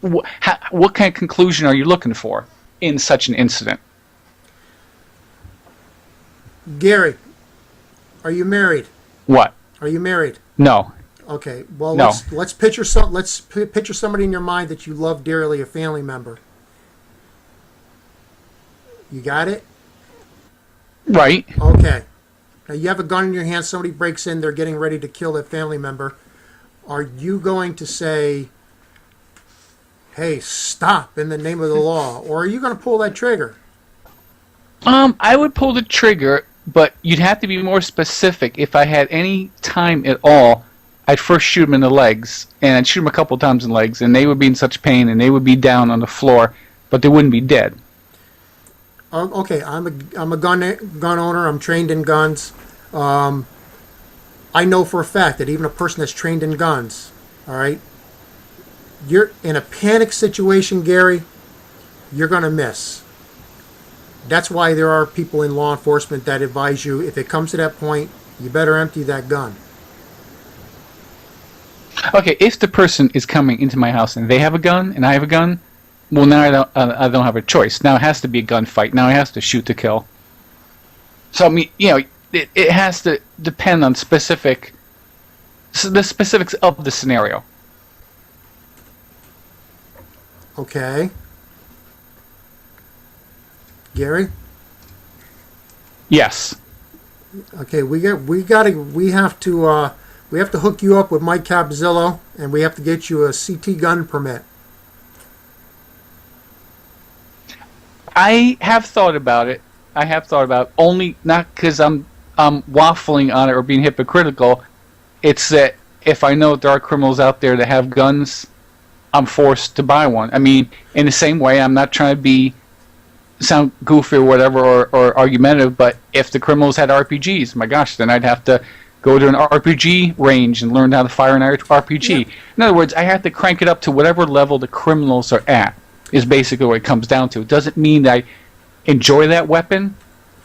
what kind of conclusion are you looking for in such an incident? Gary, are you married? What? Are you married? No. Okay. Well, No. let's picture somebody in your mind that you love dearly, a family member. You got it? Right. Okay. Now you have a gun in your hand. Somebody breaks in. They're getting ready to kill that family member. Are you going to say, "Hey, stop!" in the name of the law, or are you going to pull that trigger? I would pull the trigger, but you'd have to be more specific. If I had any time at all, I'd first shoot them in the legs, and I'd shoot them a couple times in the legs, and they would be in such pain, and they would be down on the floor, but they wouldn't be dead. Okay, I'm a gun owner. I'm trained in guns. I know for a fact that even a person that's trained in guns, all right, you're in a panic situation, Gary, you're going to miss. That's why there are people in law enforcement that advise you, if it comes to that point, you better empty that gun. Okay, if the person is coming into my house and they have a gun and I have a gun, well, now I don't have a choice. Now it has to be a gunfight. Now I have to shoot to kill. So I mean, it has to depend on the specifics of the scenario. Okay. Gary? Yes. Okay, we have to hook you up with Mike Capzillo, and we have to get you a CT gun permit. I have thought about it. Only not because I'm waffling on it or being hypocritical. It's that if I know there are criminals out there that have guns, I'm forced to buy one. I mean, in the same way, I'm not trying to sound goofy or whatever or argumentative, but if the criminals had RPGs, my gosh, then I'd have to go to an RPG range and learn how to fire an RPG. Yeah. In other words, I have to crank it up to whatever level the criminals are at, is basically what it comes down to. It doesn't mean that I enjoy that weapon.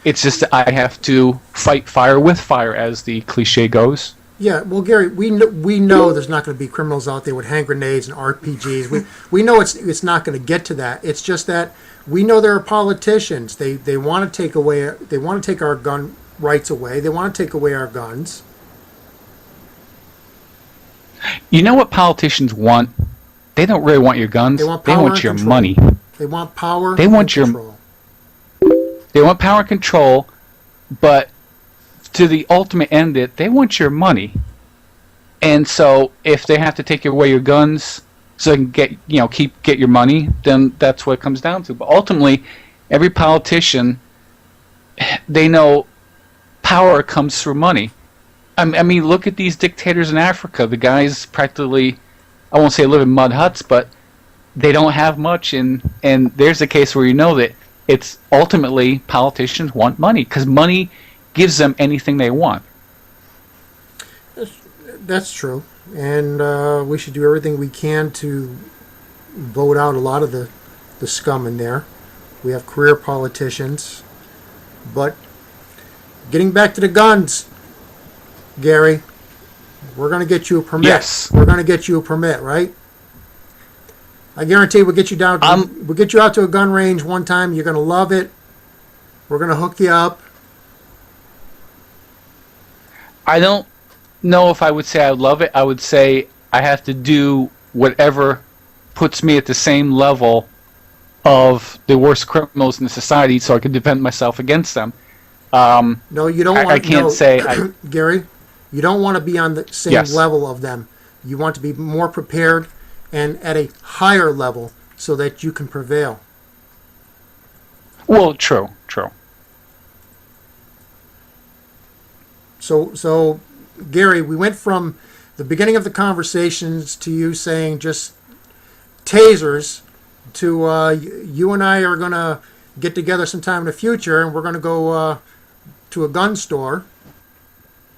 It's just that I have to fight fire with fire, as the cliche goes. Yeah, well, Gary, we know there's not going to be criminals out there with hand grenades and RPGs. We know it's not going to get to that. It's just that we know there are politicians. They want to take our gun rights away. They want to take away our guns. You know what politicians want? They don't really want your guns. They want power and your control. Money. They want power. They want and your control. They want power and control, but to the ultimate end, they want your money. And so, if they have to take away your guns so they can get your money, then that's what it comes down to. But ultimately, every politician, they know power comes through money. I mean, look at these dictators in Africa. The guys practically, I won't say live in mud huts, but they don't have much. And there's a case where you know that it's ultimately politicians want money because money gives them anything they want. That's true. And we should do everything we can to vote out a lot of the scum in there. We have career politicians. But getting back to the guns, Gary, we're going to get you a permit. Yes. We're going to get you a permit, right? I guarantee we'll get you down. We'll get you out to a gun range one time. You're going to love it. We're going to hook you up. I don't know if I would say I would love it. I would say I have to do whatever puts me at the same level of the worst criminals in the society so I can defend myself against them. No, you don't want to. I can't say... Gary, you don't want to be on the same level of them. You want to be more prepared and at a higher level so that you can prevail. Well, true. So, Gary, we went from the beginning of the conversations to you saying just tasers to you and I are going to get together sometime in the future and we're going to go to a gun store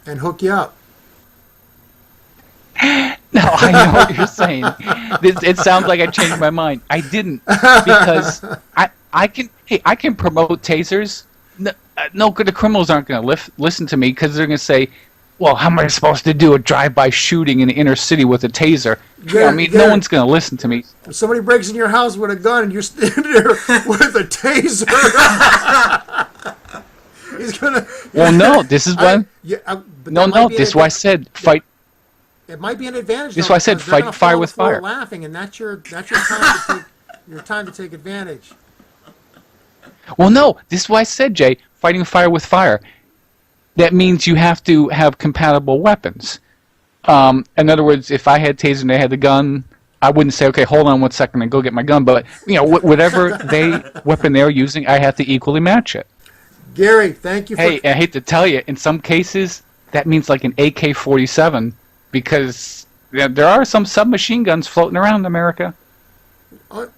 and hook you up. No, I know what you're saying. It sounds like I changed my mind. I didn't, because I can promote tasers. No, the criminals aren't going to listen to me because they're going to say, Well, how am I supposed to do a drive-by shooting in the inner city with a taser? I mean, no one's going to listen to me. If somebody breaks in your house with a gun and you're standing there with a taser, he's gonna. Well, no, this is why. No, this is why I said fight. It might be an advantage. This is why I said fight fire with fire. Laughing, and that's your time to take advantage. Well, no, this is why I said, Jay, fighting fire with fire. That means you have to have compatible weapons. In other words, if I had taser and they had the gun, I wouldn't say, okay, hold on 1 second and go get my gun. But whatever weapon they're using, I have to equally match it. Gary, thank you. Hey, I hate to tell you, in some cases, that means like an AK-47, because there are some submachine guns floating around in America.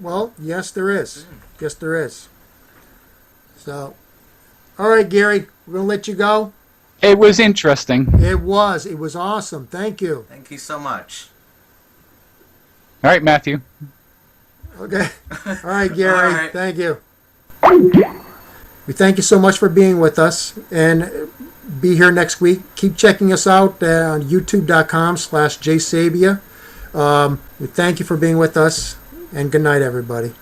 Well, yes, there is. Yes, there is. So, all right, Gary, we're going to let you go. It was interesting. It was. It was awesome. Thank you. Thank you so much. All right, Matthew. Okay. All right, Gary. All right. Thank you. We thank you so much for being with us, and be here next week. Keep checking us out on youtube.com/jsabia. We thank you for being with us, and good night, everybody.